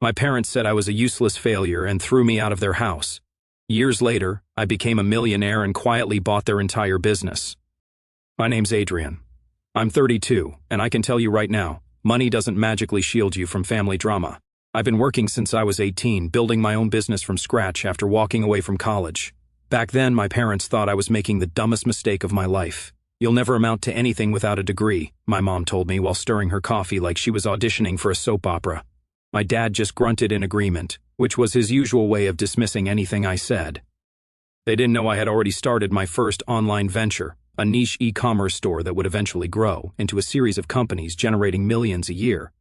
My parents said I was a useless failure and threw me out of their house. Years later, I became a millionaire and quietly bought their entire business. My name's Adrian. I'm 32, and I can tell you right now, money doesn't magically shield you from family drama. I've been working since I was 18, building my own business from scratch after walking away from college. Back then, my parents thought I was making the dumbest mistake of my life. "You'll never amount to anything without a degree," my mom told me while stirring her coffee like she was auditioning for a soap opera. My dad just grunted in agreement, which was his usual way of dismissing anything I said. They didn't know I had already started my first online venture, a niche e-commerce store that would eventually grow into a series of companies generating millions a year.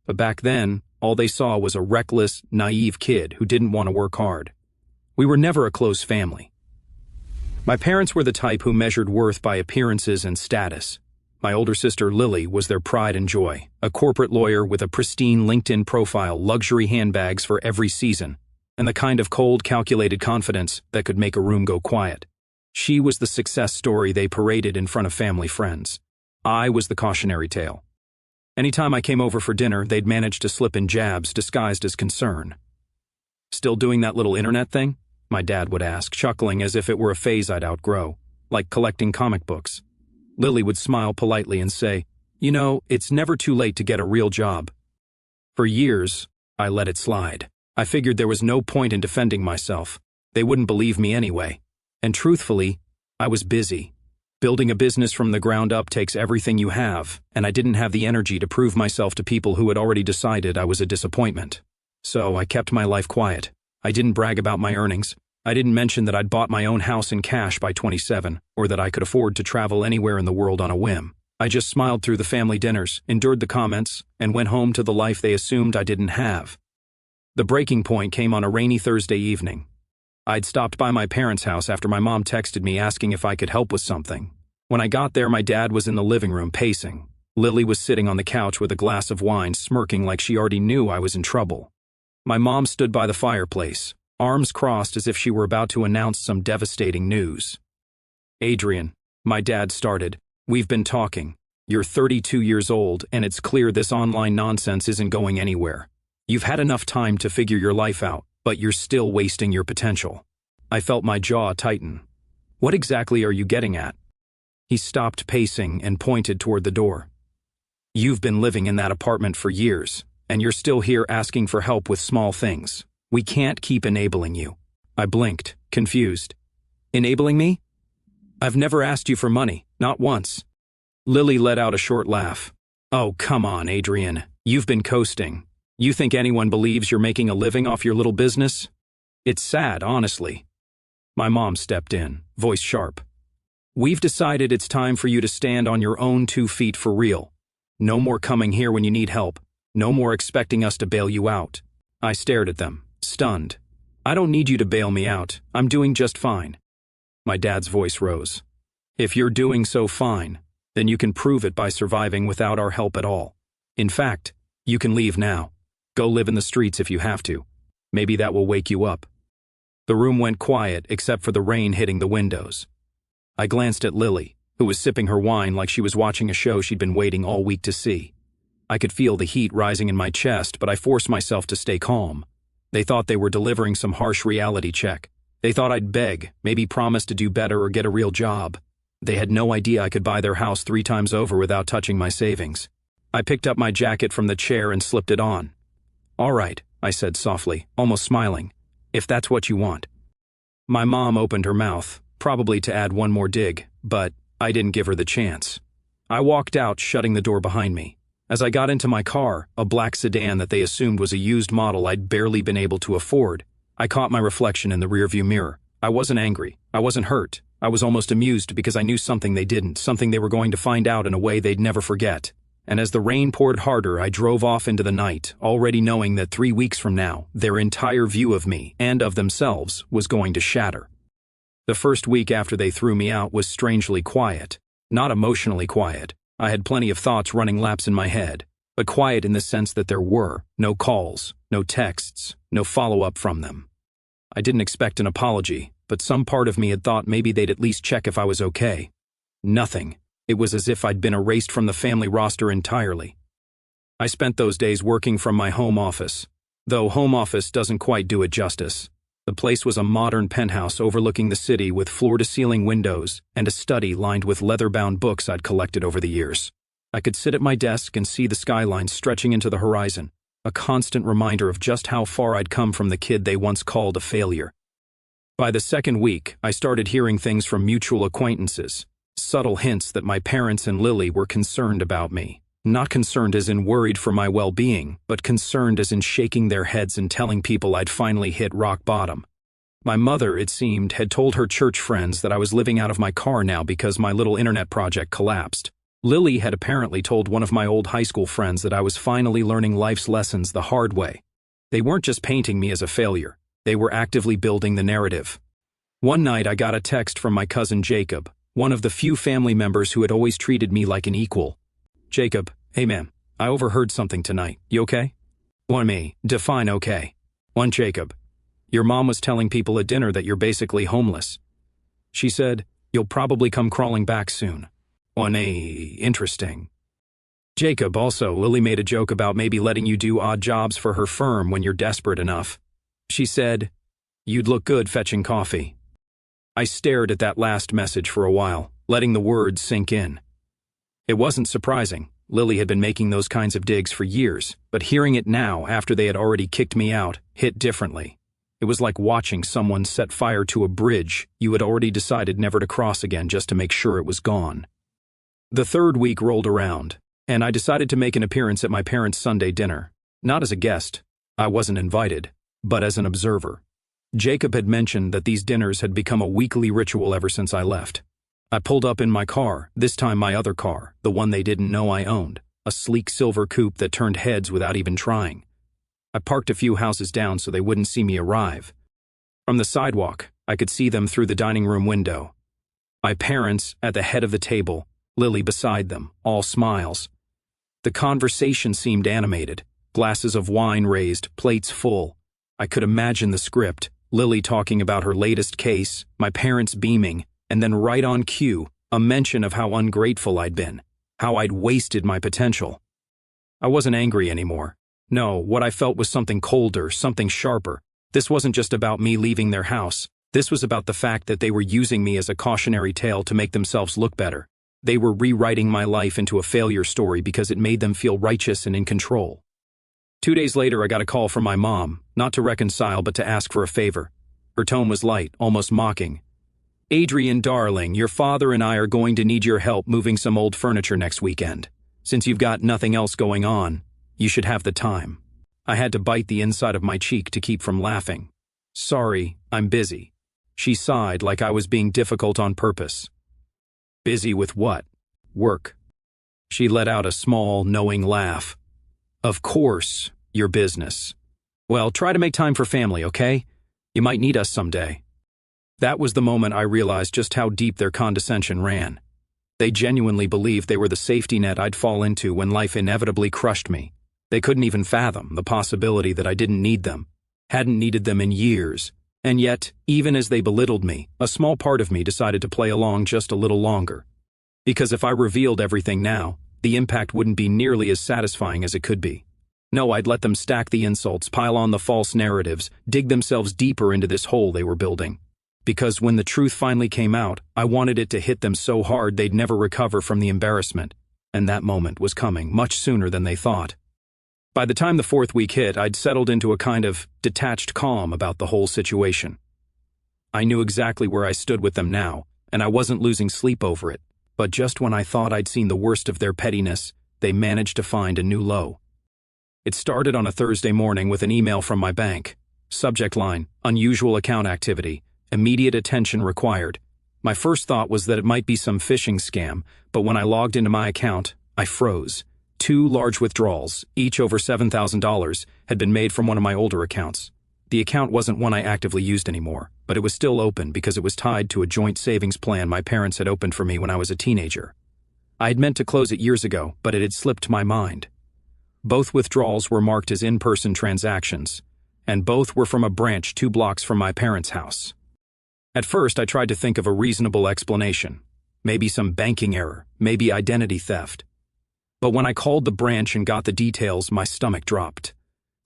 But back then, all they saw was a reckless, naive kid who didn't want to work hard. We were never a close family. My parents were the type who measured worth by appearances and status. My older sister Lily was their pride and joy, a corporate lawyer with a pristine LinkedIn profile, luxury handbags for every season, and the kind of cold, calculated confidence that could make a room go quiet. She was the success story they paraded in front of family friends. I was the cautionary tale. Anytime I came over for dinner, they'd manage to slip in jabs disguised as concern. "Still doing that little internet thing?" my dad would ask, chuckling as if it were a phase I'd outgrow, like collecting comic books. Lily would smile politely and say, "You know, it's never too late to get a real job." For years, I let it slide. I figured there was no point in defending myself. They wouldn't believe me anyway. And truthfully, I was busy. Building a business from the ground up takes everything you have, and I didn't have the energy to prove myself to people who had already decided I was a disappointment. So I kept my life quiet. I didn't brag about my earnings. I didn't mention that I'd bought my own house in cash by 27, or that I could afford to travel anywhere in the world on a whim. I just smiled through the family dinners, endured the comments, and went home to the life they assumed I didn't have. The breaking point came on a rainy Thursday evening. I'd stopped by my parents' house after my mom texted me asking if I could help with something. When I got there, my dad was in the living room pacing. Lily was sitting on the couch with a glass of wine, smirking like she already knew I was in trouble. My mom stood by the fireplace, arms crossed as if she were about to announce some devastating news. "Adrian," my dad started, "we've been talking. You're 32 years old, and it's clear this online nonsense isn't going anywhere. You've had enough time to figure your life out, but you're still wasting your potential." I felt my jaw tighten. "What exactly are you getting at?" He stopped pacing and pointed toward the door. "You've been living in that apartment for years, and you're still here asking for help with small things. We can't keep enabling you." I blinked, confused. "Enabling me? I've never asked you for money, not once." Lily let out a short laugh. "Oh, come on, Adrian. You've been coasting. You think anyone believes you're making a living off your little business? It's sad, honestly." My mom stepped in, voice sharp. "We've decided it's time for you to stand on your own 2 feet for real. No more coming here when you need help. No more expecting us to bail you out." I stared at them, stunned. "I don't need you to bail me out. I'm doing just fine." My dad's voice rose. "If you're doing so fine, then you can prove it by surviving without our help at all. In fact, you can leave now. Go live in the streets if you have to. Maybe that will wake you up." The room went quiet except for the rain hitting the windows. I glanced at Lily, who was sipping her wine like she was watching a show she'd been waiting all week to see. I could feel the heat rising in my chest, but I forced myself to stay calm. They thought they were delivering some harsh reality check. They thought I'd beg, maybe promise to do better or get a real job. They had no idea I could buy their house 3 times over without touching my savings. I picked up my jacket from the chair and slipped it on. "All right," I said softly, almost smiling, "if that's what you want." My mom opened her mouth, probably to add one more dig, but I didn't give her the chance. I walked out, shutting the door behind me. As I got into my car, a black sedan that they assumed was a used model I'd barely been able to afford, I caught my reflection in the rearview mirror. I wasn't angry. I wasn't hurt. I was almost amused because I knew something they didn't, something they were going to find out in a way they'd never forget. And as the rain poured harder, I drove off into the night, already knowing that 3 weeks from now, their entire view of me and of themselves was going to shatter. The first week after they threw me out was strangely quiet. Not emotionally quiet. I had plenty of thoughts running laps in my head, but quiet in the sense that there were no calls, no texts, no follow-up from them. I didn't expect an apology, but some part of me had thought maybe they'd at least check if I was okay. Nothing. It was as if I'd been erased from the family roster entirely. I spent those days working from my home office. Though home office doesn't quite do it justice. The place was a modern penthouse overlooking the city with floor-to-ceiling windows and a study lined with leather-bound books I'd collected over the years. I could sit at my desk and see the skyline stretching into the horizon, a constant reminder of just how far I'd come from the kid they once called a failure. By the second week, I started hearing things from mutual acquaintances, subtle hints that my parents and Lily were concerned about me. Not concerned as in worried for my well-being, but concerned as in shaking their heads and telling people I'd finally hit rock bottom. My mother, it seemed, had told her church friends that I was living out of my car now because my little internet project collapsed. Lily had apparently told one of my old high school friends that I was finally learning life's lessons the hard way. They weren't just painting me as a failure. They were actively building the narrative. One night I got a text from my cousin Jacob, one of the few family members who had always treated me like an equal. Jacob, hey man, I overheard something tonight. You okay? One me, define okay. One Jacob, your mom was telling people at dinner that you're basically homeless. She said, you'll probably come crawling back soon. One a, interesting. Jacob, also, Lily made a joke about maybe letting you do odd jobs for her firm when you're desperate enough. She said, you'd look good fetching coffee. I stared at that last message for a while, letting the words sink in. It wasn't surprising. Lily had been making those kinds of digs for years, but hearing it now, after they had already kicked me out, hit differently. It was like watching someone set fire to a bridge you had already decided never to cross again just to make sure it was gone. The third week rolled around, and I decided to make an appearance at my parents' Sunday dinner. Not as a guest, I wasn't invited, but as an observer. Jacob had mentioned that these dinners had become a weekly ritual ever since I left. I pulled up in my car, this time my other car, the one they didn't know I owned, a sleek silver coupe that turned heads without even trying. I parked a few houses down so they wouldn't see me arrive. From the sidewalk, I could see them through the dining room window. My parents at the head of the table, Lily beside them, all smiles. The conversation seemed animated, glasses of wine raised, plates full. I could imagine the script, Lily talking about her latest case, my parents beaming, and then right on cue, a mention of how ungrateful I'd been, how I'd wasted my potential. I wasn't angry anymore. No, what I felt was something colder, something sharper. This wasn't just about me leaving their house. This was about the fact that they were using me as a cautionary tale to make themselves look better. They were rewriting my life into a failure story because it made them feel righteous and in control. 2 days later, I got a call from my mom, not to reconcile but to ask for a favor. Her tone was light, almost mocking. Adrian, darling, your father and I are going to need your help moving some old furniture next weekend. Since you've got nothing else going on, you should have the time. I had to bite the inside of my cheek to keep from laughing. Sorry, I'm busy. She sighed like I was being difficult on purpose. Busy with what? Work. She let out a small, knowing laugh. Of course, your business. Well, try to make time for family, okay? You might need us someday. That was the moment I realized just how deep their condescension ran. They genuinely believed they were the safety net I'd fall into when life inevitably crushed me. They couldn't even fathom the possibility that I didn't need them, hadn't needed them in years. And yet, even as they belittled me, a small part of me decided to play along just a little longer. Because if I revealed everything now, the impact wouldn't be nearly as satisfying as it could be. No, I'd let them stack the insults, pile on the false narratives, dig themselves deeper into this hole they were building. Because when the truth finally came out, I wanted it to hit them so hard they'd never recover from the embarrassment. And that moment was coming much sooner than they thought. By the time the fourth week hit, I'd settled into a kind of detached calm about the whole situation. I knew exactly where I stood with them now, and I wasn't losing sleep over it. But just when I thought I'd seen the worst of their pettiness, they managed to find a new low. It started on a Thursday morning with an email from my bank. Subject line, unusual account activity, immediate attention required. My first thought was that it might be some phishing scam, but when I logged into my account, I froze. 2 large withdrawals, each over $7,000, had been made from one of my older accounts. The account wasn't one I actively used anymore, but it was still open because it was tied to a joint savings plan my parents had opened for me when I was a teenager. I had meant to close it years ago, but it had slipped my mind. Both withdrawals were marked as in-person transactions, and both were from a branch 2 blocks from my parents' house. At first, I tried to think of a reasonable explanation. Maybe some banking error, maybe identity theft. But when I called the branch and got the details, my stomach dropped.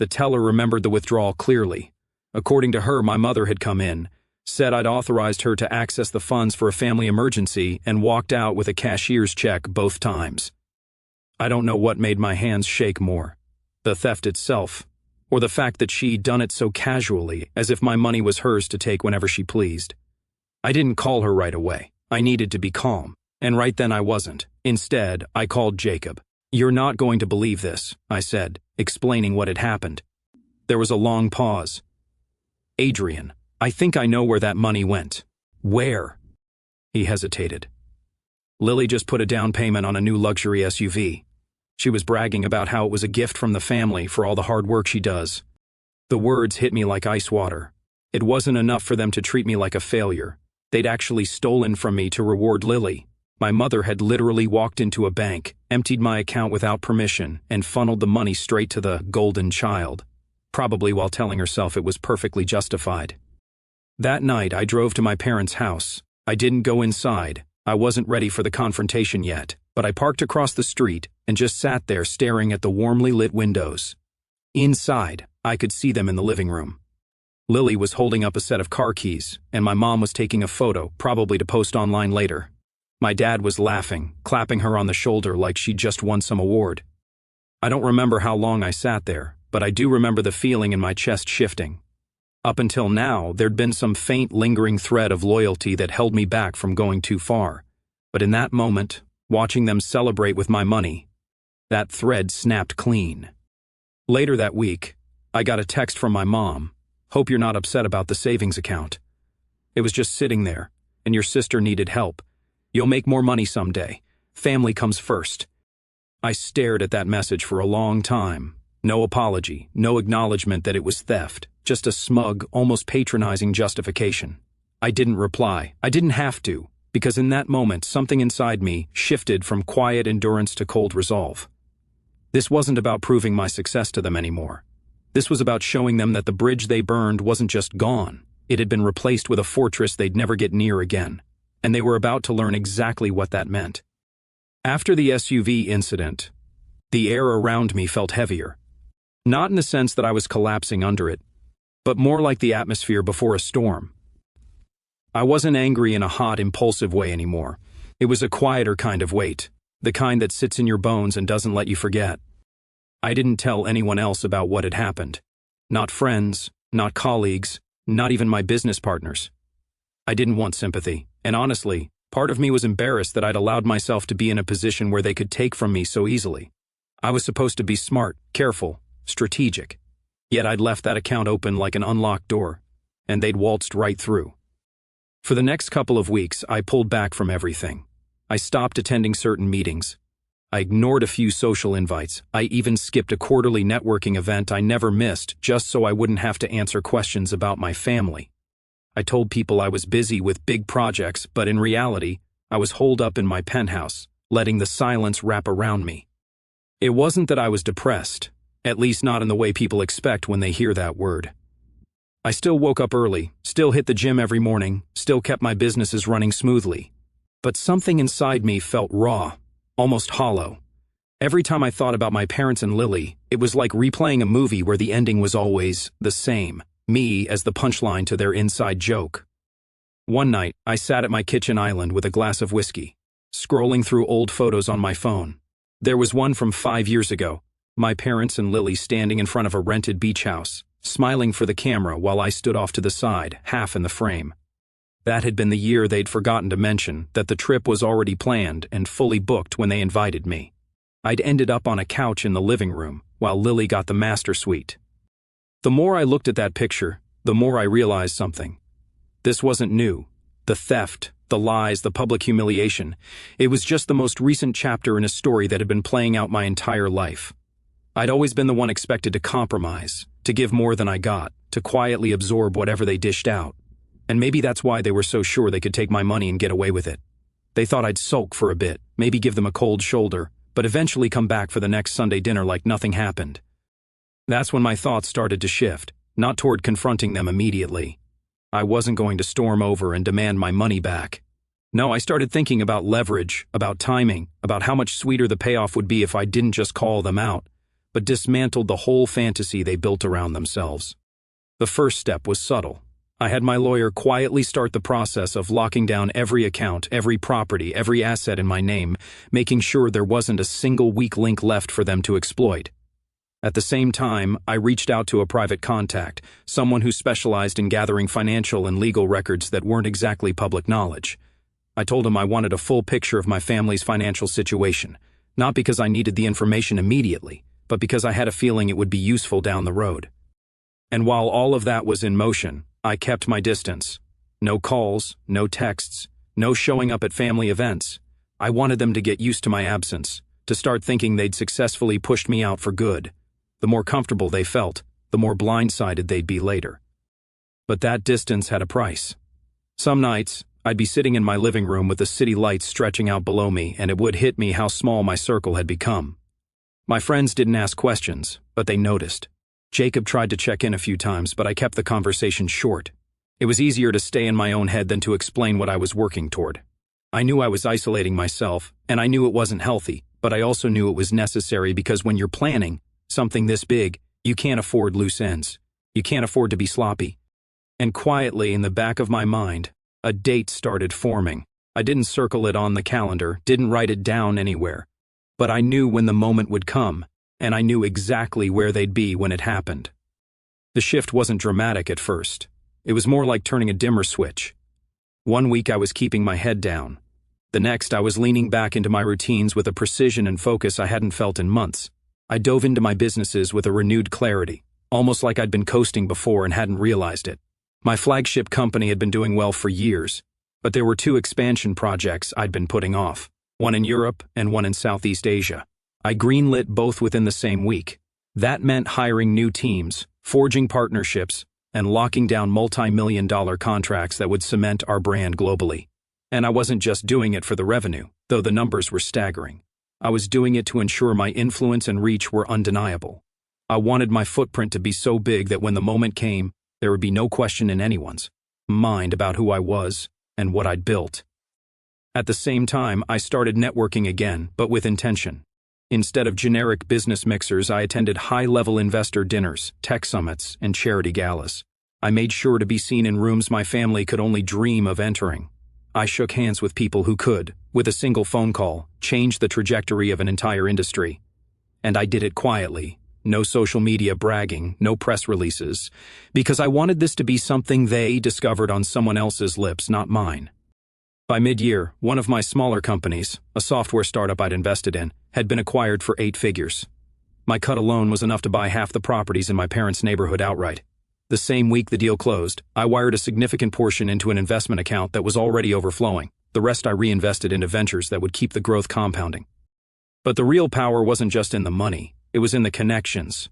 The teller remembered the withdrawal clearly. According to her, my mother had come in, said I'd authorized her to access the funds for a family emergency, and walked out with a cashier's check both times. I don't know what made my hands shake more, the theft itself, or the fact that she'd done it so casually, as if my money was hers to take whenever she pleased. I didn't call her right away. I needed to be calm, and right then I wasn't. Instead, I called Jacob. "You're not going to believe this," I said, explaining what had happened. There was a long pause. "Adrian, I think I know where that money went." "Where?" He hesitated. "Lily just put a down payment on a new luxury SUV. She was bragging about how it was a gift from the family for all the hard work she does." The words hit me like ice water. It wasn't enough for them to treat me like a failure. They'd actually stolen from me to reward Lily. My mother had literally walked into a bank, emptied my account without permission, and funneled the money straight to the golden child, probably while telling herself it was perfectly justified. That night, I drove to my parents' house. I didn't go inside. I wasn't ready for the confrontation yet, but I parked across the street and just sat there staring at the warmly lit windows. Inside, I could see them in the living room. Lily was holding up a set of car keys, and my mom was taking a photo, probably to post online later. My dad was laughing, clapping her on the shoulder like she'd just won some award. I don't remember how long I sat there, but I do remember the feeling in my chest shifting. Up until now, there'd been some faint, lingering thread of loyalty that held me back from going too far. But in that moment, watching them celebrate with my money, that thread snapped clean. Later that week, I got a text from my mom. "Hope you're not upset about the savings account. It was just sitting there, and your sister needed help. You'll make more money someday. Family comes first." I stared at that message for a long time. No apology, no acknowledgement that it was theft, just a smug, almost patronizing justification. I didn't reply. I didn't have to, because in that moment something inside me shifted from quiet endurance to cold resolve. This wasn't about proving my success to them anymore. This was about showing them that the bridge they burned wasn't just gone. It had been replaced with a fortress they'd never get near again, and they were about to learn exactly what that meant. After the SUV incident, the air around me felt heavier. Not in the sense that I was collapsing under it, but more like the atmosphere before a storm. I wasn't angry in a hot, impulsive way anymore. It was a quieter kind of weight, the kind that sits in your bones and doesn't let you forget. I didn't tell anyone else about what had happened. Not friends, not colleagues, not even my business partners. I didn't want sympathy, and honestly, part of me was embarrassed that I'd allowed myself to be in a position where they could take from me so easily. I was supposed to be smart, careful, strategic. Yet I'd left that account open like an unlocked door, and they'd waltzed right through. For the next couple of weeks, I pulled back from everything. I stopped attending certain meetings. I ignored a few social invites. I even skipped a quarterly networking event I never missed just so I wouldn't have to answer questions about my family. I told people I was busy with big projects, but in reality, I was holed up in my penthouse, letting the silence wrap around me. It wasn't that I was depressed, at least not in the way people expect when they hear that word. I still woke up early, still hit the gym every morning, still kept my businesses running smoothly. But something inside me felt raw, almost hollow. Every time I thought about my parents and Lily, it was like replaying a movie where the ending was always the same, me as the punchline to their inside joke. One night, I sat at my kitchen island with a glass of whiskey, scrolling through old photos on my phone. There was one from 5 years ago, my parents and Lily standing in front of a rented beach house, smiling for the camera while I stood off to the side, half in the frame. That had been the year they'd forgotten to mention that the trip was already planned and fully booked when they invited me. I'd ended up on a couch in the living room, while Lily got the master suite. The more I looked at that picture, the more I realized something. This wasn't new. The theft, the lies, the public humiliation. It was just the most recent chapter in a story that had been playing out my entire life. I'd always been the one expected to compromise, to give more than I got, to quietly absorb whatever they dished out. And maybe that's why they were so sure they could take my money and get away with it. They thought I'd sulk for a bit, maybe give them a cold shoulder, but eventually come back for the next Sunday dinner like nothing happened. That's when my thoughts started to shift, not toward confronting them immediately. I wasn't going to storm over and demand my money back. No, I started thinking about leverage, about timing, about how much sweeter the payoff would be if I didn't just call them out, but dismantled the whole fantasy they built around themselves. The first step was subtle. I had my lawyer quietly start the process of locking down every account, every property, every asset in my name, making sure there wasn't a single weak link left for them to exploit. At the same time, I reached out to a private contact, someone who specialized in gathering financial and legal records that weren't exactly public knowledge. I told him I wanted a full picture of my family's financial situation, not because I needed the information immediately, but because I had a feeling it would be useful down the road. And while all of that was in motion, I kept my distance. No calls, no texts, no showing up at family events. I wanted them to get used to my absence, to start thinking they'd successfully pushed me out for good. The more comfortable they felt, the more blindsided they'd be later. But that distance had a price. Some nights, I'd be sitting in my living room with the city lights stretching out below me, and it would hit me how small my circle had become. My friends didn't ask questions, but they noticed. Jacob tried to check in a few times, but I kept the conversation short. It was easier to stay in my own head than to explain what I was working toward. I knew I was isolating myself, and I knew it wasn't healthy, but I also knew it was necessary because when you're planning something this big, you can't afford loose ends. You can't afford to be sloppy. And quietly in the back of my mind, a date started forming. I didn't circle it on the calendar, didn't write it down anywhere. But I knew when the moment would come, and I knew exactly where they'd be when it happened. The shift wasn't dramatic at first. It was more like turning a dimmer switch. One week I was keeping my head down. The next I was leaning back into my routines with a precision and focus I hadn't felt in months. I dove into my businesses with a renewed clarity, almost like I'd been coasting before and hadn't realized it. My flagship company had been doing well for years, but there were 2 expansion projects I'd been putting off, one in Europe and one in Southeast Asia. I greenlit both within the same week. That meant hiring new teams, forging partnerships, and locking down multi-million-dollar contracts that would cement our brand globally. And I wasn't just doing it for the revenue, though the numbers were staggering. I was doing it to ensure my influence and reach were undeniable. I wanted my footprint to be so big that when the moment came, there would be no question in anyone's mind about who I was and what I'd built. At the same time, I started networking again, but with intention. Instead of generic business mixers, I attended high-level investor dinners, tech summits, and charity galas. I made sure to be seen in rooms my family could only dream of entering. I shook hands with people who could, with a single phone call, change the trajectory of an entire industry. And I did it quietly. No social media bragging, no press releases, because I wanted this to be something they discovered on someone else's lips, not mine. By mid-year, one of my smaller companies, a software startup I'd invested in, had been acquired for 8 figures. My cut alone was enough to buy half the properties in my parents' neighborhood outright. The same week the deal closed, I wired a significant portion into an investment account that was already overflowing. The rest I reinvested into ventures that would keep the growth compounding. But the real power wasn't just in the money, it was in the connections.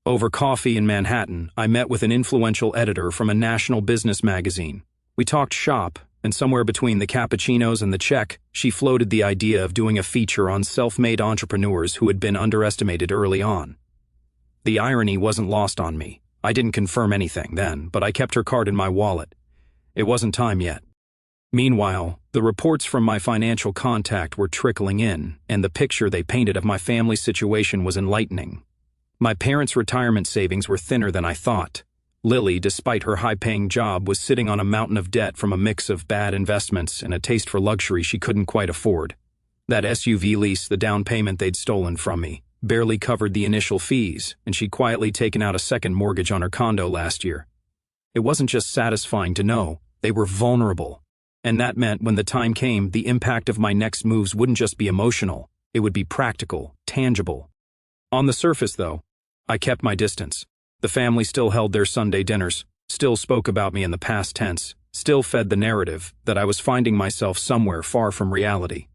Over coffee in Manhattan, I met with an influential editor from a national business magazine. We talked shop, and somewhere between the cappuccinos and the check, she floated the idea of doing a feature on self-made entrepreneurs who had been underestimated early on. The irony wasn't lost on me. I didn't confirm anything then, but I kept her card in my wallet. It wasn't time yet. Meanwhile, the reports from my financial contact were trickling in, and the picture they painted of my family's situation was enlightening. My parents' retirement savings were thinner than I thought. Lily, despite her high-paying job, was sitting on a mountain of debt from a mix of bad investments and a taste for luxury she couldn't quite afford. That SUV lease, the down payment they'd stolen from me, barely covered the initial fees, and she'd quietly taken out a second mortgage on her condo last year. It wasn't just satisfying to know, they were vulnerable. And that meant when the time came, the impact of my next moves wouldn't just be emotional, it would be practical, tangible. On the surface, though, I kept my distance. The family still held their Sunday dinners, still spoke about me in the past tense, still fed the narrative that I was finding myself somewhere far from reality.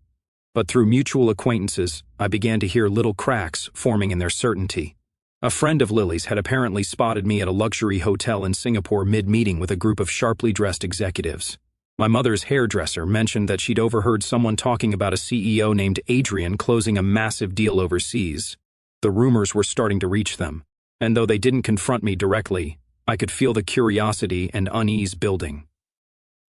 But through mutual acquaintances, I began to hear little cracks forming in their certainty. A friend of Lily's had apparently spotted me at a luxury hotel in Singapore mid-meeting with a group of sharply dressed executives. My mother's hairdresser mentioned that she'd overheard someone talking about a CEO named Adrian closing a massive deal overseas. The rumors were starting to reach them. And though they didn't confront me directly, I could feel the curiosity and unease building.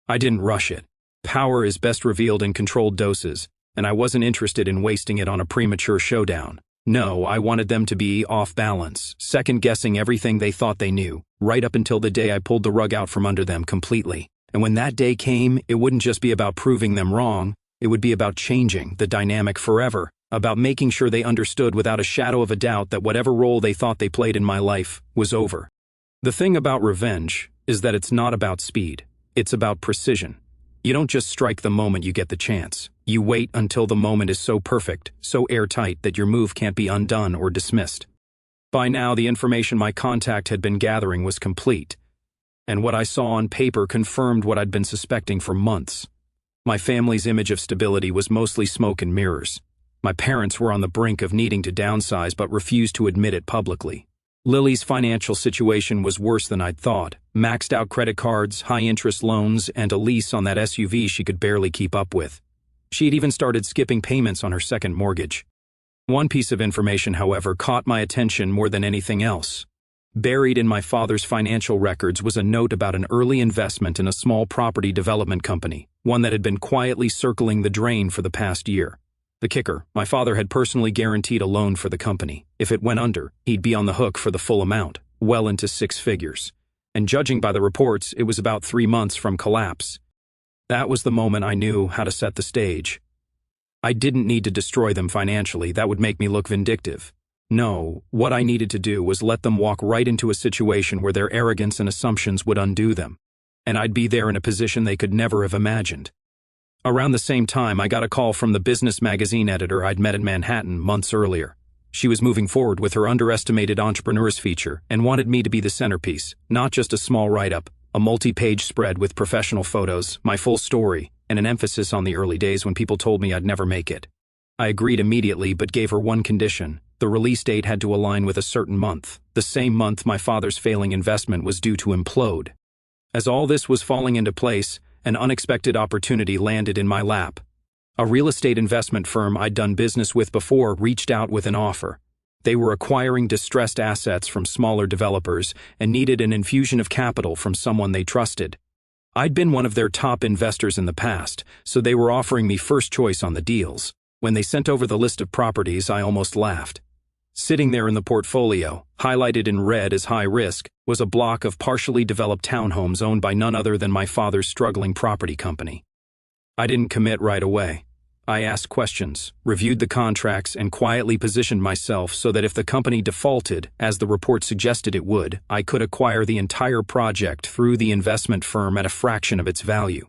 I didn't rush it. Power is best revealed in controlled doses, and I wasn't interested in wasting it on a premature showdown. No, I wanted them to be off balance, second-guessing everything they thought they knew, right up until the day I pulled the rug out from under them completely. And when that day came, it wouldn't just be about proving them wrong, it would be about changing the dynamic forever, about making sure they understood without a shadow of a doubt that whatever role they thought they played in my life was over. The thing about revenge is that it's not about speed, it's about precision. You don't just strike the moment you get the chance. You wait until the moment is so perfect, so airtight that your move can't be undone or dismissed. By now, the information my contact had been gathering was complete, and what I saw on paper confirmed what I'd been suspecting for months. My family's image of stability was mostly smoke and mirrors. My parents were on the brink of needing to downsize but refused to admit it publicly. Lily's financial situation was worse than I'd thought. Maxed out credit cards, high-interest loans, and a lease on that SUV she could barely keep up with. She had even started skipping payments on her second mortgage. One piece of information, however, caught my attention more than anything else. Buried in my father's financial records was a note about an early investment in a small property development company, one that had been quietly circling the drain for the past year. The kicker, my father had personally guaranteed a loan for the company. If it went under, he'd be on the hook for the full amount, well into 6 figures. And judging by the reports, it was about 3 months from collapse. That was the moment I knew how to set the stage. I didn't need to destroy them financially, that would make me look vindictive. No, what I needed to do was let them walk right into a situation where their arrogance and assumptions would undo them. And I'd be there in a position they could never have imagined. Around the same time, I got a call from the business magazine editor I'd met in Manhattan months earlier. She was moving forward with her underestimated entrepreneurs feature and wanted me to be the centerpiece, not just a small write-up, a multi-page spread with professional photos, my full story, and an emphasis on the early days when people told me I'd never make it. I agreed immediately but gave her one condition. The release date had to align with a certain month, the same month my father's failing investment was due to implode. As all this was falling into place, an unexpected opportunity landed in my lap. A real estate investment firm I'd done business with before reached out with an offer. They were acquiring distressed assets from smaller developers and needed an infusion of capital from someone they trusted. I'd been one of their top investors in the past, so they were offering me first choice on the deals. When they sent over the list of properties, I almost laughed. Sitting there in the portfolio, highlighted in red as high risk, was a block of partially developed townhomes owned by none other than my father's struggling property company. I didn't commit right away. I asked questions, reviewed the contracts, and quietly positioned myself so that if the company defaulted, as the report suggested it would, I could acquire the entire project through the investment firm at a fraction of its value.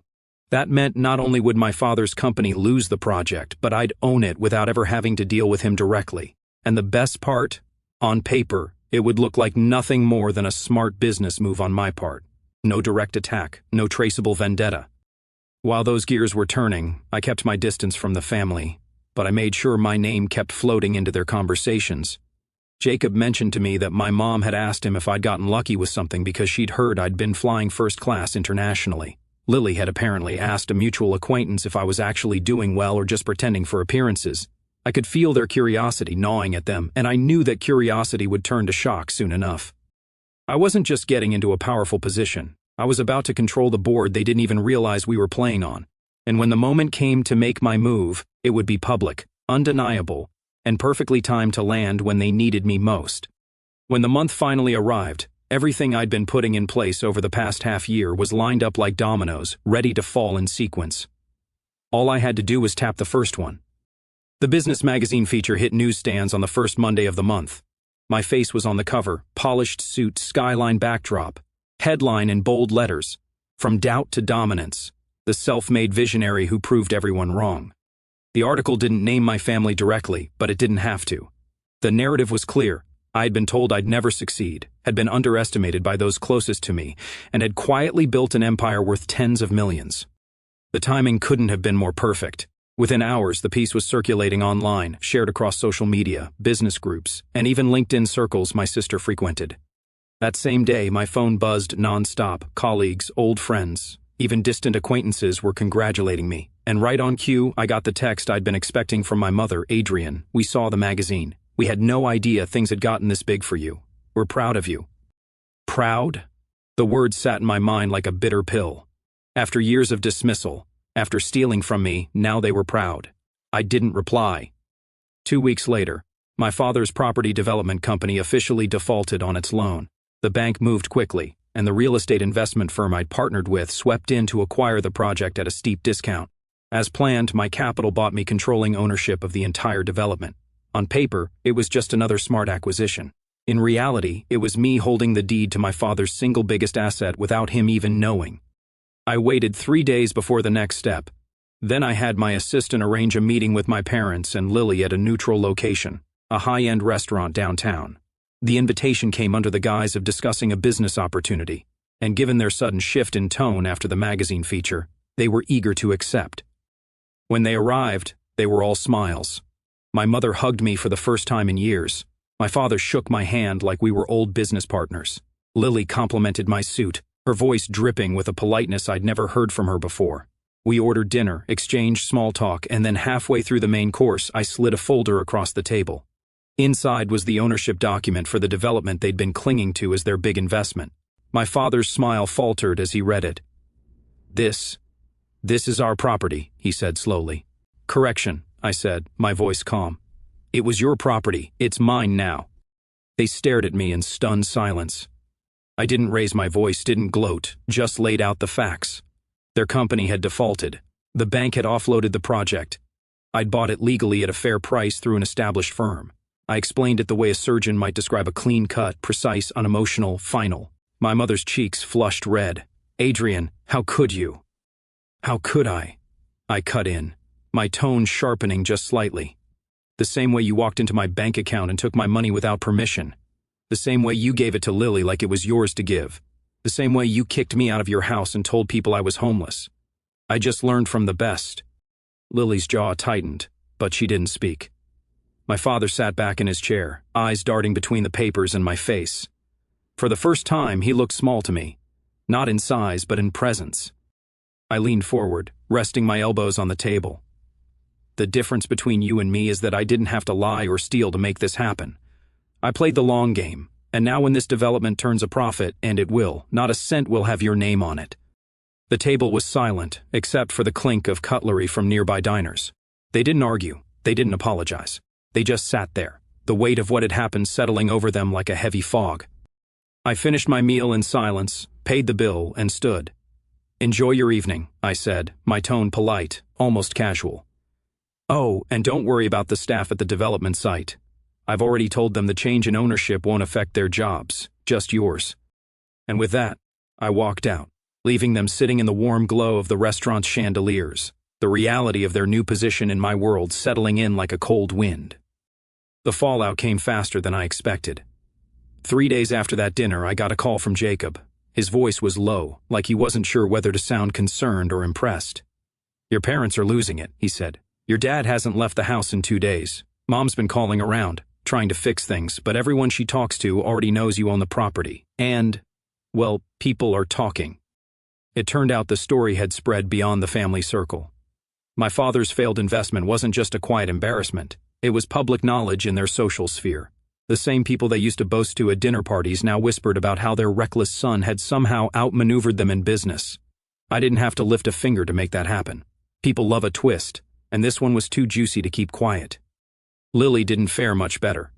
That meant not only would my father's company lose the project, but I'd own it without ever having to deal with him directly. And the best part? On paper, it would look like nothing more than a smart business move on my part. No direct attack, no traceable vendetta. While those gears were turning, I kept my distance from the family, but I made sure my name kept floating into their conversations. Jacob mentioned to me that my mom had asked him if I'd gotten lucky with something because she'd heard I'd been flying first class internationally. Lily had apparently asked a mutual acquaintance if I was actually doing well or just pretending for appearances. I could feel their curiosity gnawing at them, and I knew that curiosity would turn to shock soon enough. I wasn't just getting into a powerful position. I was about to control the board they didn't even realize we were playing on. And when the moment came to make my move, it would be public, undeniable, and perfectly timed to land when they needed me most. When the month finally arrived, everything I'd been putting in place over the past half year was lined up like dominoes, ready to fall in sequence. All I had to do was tap the first one. The business magazine feature hit newsstands on the first Monday of the month. My face was on the cover, polished suit, skyline backdrop, headline in bold letters, "From Doubt to Dominance, the self-made visionary who proved everyone wrong." The article didn't name my family directly, but it didn't have to. The narrative was clear. I had been told I'd never succeed, had been underestimated by those closest to me, and had quietly built an empire worth tens of millions. The timing couldn't have been more perfect. Within hours, the piece was circulating online, shared across social media, business groups, and even LinkedIn circles my sister frequented. That same day, my phone buzzed nonstop. Colleagues, old friends, even distant acquaintances were congratulating me. And right on cue, I got the text I'd been expecting from my mother, Adrian. "We saw the magazine. We had no idea things had gotten this big for you. We're proud of you." Proud? The word sat in my mind like a bitter pill. After years of dismissal, after stealing from me, now they were proud. I didn't reply. 2 weeks later, My father's property development company officially defaulted on its loan. The bank moved quickly, and the real estate investment firm I'd partnered with swept in to acquire the project at a steep discount. As planned, my capital bought me controlling ownership of the entire development. On paper, it was just another smart acquisition. In reality, it was me holding the deed to my father's single biggest asset without him even knowing. I waited 3 days before the next step. Then I had my assistant arrange a meeting with my parents and Lily at a neutral location, a high-end restaurant downtown. The invitation came under the guise of discussing a business opportunity, and given their sudden shift in tone after the magazine feature, they were eager to accept. When they arrived, they were all smiles. My mother hugged me for the first time in years. My father shook my hand like we were old business partners. Lily complimented my suit, her voice dripping with a politeness I'd never heard from her before. We ordered dinner, exchanged small talk, and then halfway through the main course, I slid a folder across the table. Inside was the ownership document for the development they'd been clinging to as their big investment. My father's smile faltered as he read it. This is our property, he said slowly. Correction, I said, my voice calm. It was your property, it's mine now. They stared at me in stunned silence. I didn't raise my voice, didn't gloat, just laid out the facts. Their company had defaulted. The bank had offloaded the project. I'd bought it legally at a fair price through an established firm. I explained it the way a surgeon might describe a clean-cut, precise, unemotional, final. My mother's cheeks flushed red. Adrian, how could you? How could I? I cut in, my tone sharpening just slightly. The same way you walked into my bank account and took my money without permission. The same way you gave it to Lily like it was yours to give. The same way you kicked me out of your house and told people I was homeless. I just learned from the best. Lily's jaw tightened, but she didn't speak. My father sat back in his chair, eyes darting between the papers and my face. For the first time, he looked small to me. Not in size, but in presence. I leaned forward, resting my elbows on the table. The difference between you and me is that I didn't have to lie or steal to make this happen. I played the long game, and now when this development turns a profit, and it will, not a cent will have your name on it. The table was silent, except for the clink of cutlery from nearby diners. They didn't argue, they didn't apologize. They just sat there, the weight of what had happened settling over them like a heavy fog. I finished my meal in silence, paid the bill, and stood. Enjoy your evening, I said, my tone polite, almost casual. Oh, and don't worry about the staff at the development site. I've already told them the change in ownership won't affect their jobs, just yours. And with that, I walked out, leaving them sitting in the warm glow of the restaurant's chandeliers, the reality of their new position in my world settling in like a cold wind. The fallout came faster than I expected. 3 days after that dinner, I got a call from Jacob. His voice was low, like he wasn't sure whether to sound concerned or impressed. Your parents are losing it, he said. Your dad hasn't left the house in 2 days. Mom's been calling around, trying to fix things, but everyone she talks to already knows you own the property. And, well, people are talking. It turned out the story had spread beyond the family circle. My father's failed investment wasn't just a quiet embarrassment. It was public knowledge in their social sphere. The same people they used to boast to at dinner parties now whispered about how their reckless son had somehow outmaneuvered them in business. I didn't have to lift a finger to make that happen. People love a twist, and this one was too juicy to keep quiet. Lily didn't fare much better.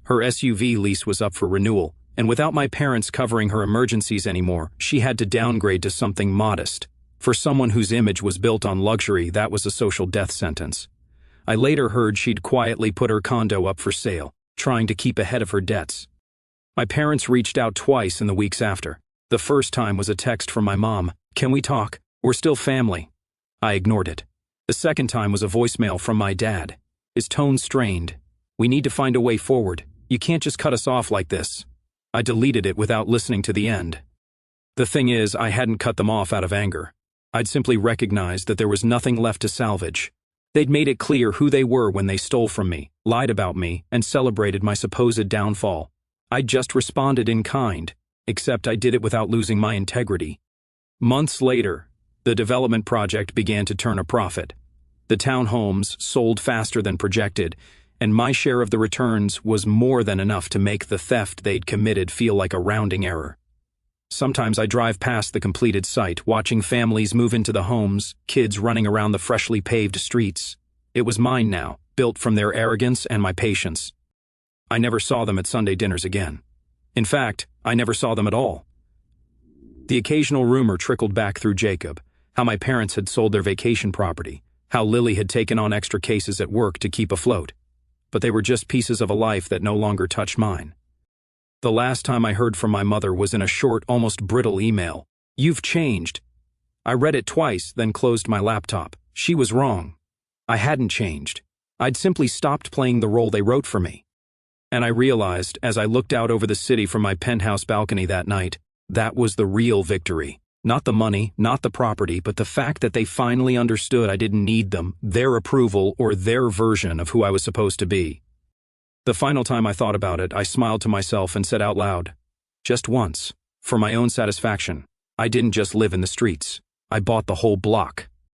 Her SUV lease was up for renewal, and without my parents covering her emergencies anymore, she had to downgrade to something modest. For someone whose image was built on luxury, that was a social death sentence. I later heard she'd quietly put her condo up for sale, trying to keep ahead of her debts. My parents reached out twice in the weeks after. The first time was a text from my mom, "Can we talk? We're still family." I ignored it. The second time was a voicemail from my dad. His tone strained. "We need to find a way forward. You can't just cut us off like this." I deleted it without listening to the end. The thing is, I hadn't cut them off out of anger. I'd simply recognized that there was nothing left to salvage. They'd made it clear who they were when they stole from me, lied about me, and celebrated my supposed downfall. I'd just responded in kind, except I did it without losing my integrity. Months later, the development project began to turn a profit. The townhomes sold faster than projected, and my share of the returns was more than enough to make the theft they'd committed feel like a rounding error. Sometimes I drive past the completed site, watching families move into the homes, kids running around the freshly paved streets. It was mine now, built from their arrogance and my patience. I never saw them at Sunday dinners again. In fact, I never saw them at all. The occasional rumor trickled back through Jacob, how my parents had sold their vacation property, how Lily had taken on extra cases at work to keep afloat. But they were just pieces of a life that no longer touched mine. The last time I heard from my mother was in a short, almost brittle email. "You've changed." I read it twice, then closed my laptop. She was wrong. I hadn't changed. I'd simply stopped playing the role they wrote for me. And I realized, as I looked out over the city from my penthouse balcony that night, that was the real victory. Not the money, not the property, but the fact that they finally understood I didn't need them, their approval, or their version of who I was supposed to be. The final time I thought about it, I smiled to myself and said out loud, just once, for my own satisfaction, I didn't just live in the streets. I bought the whole block.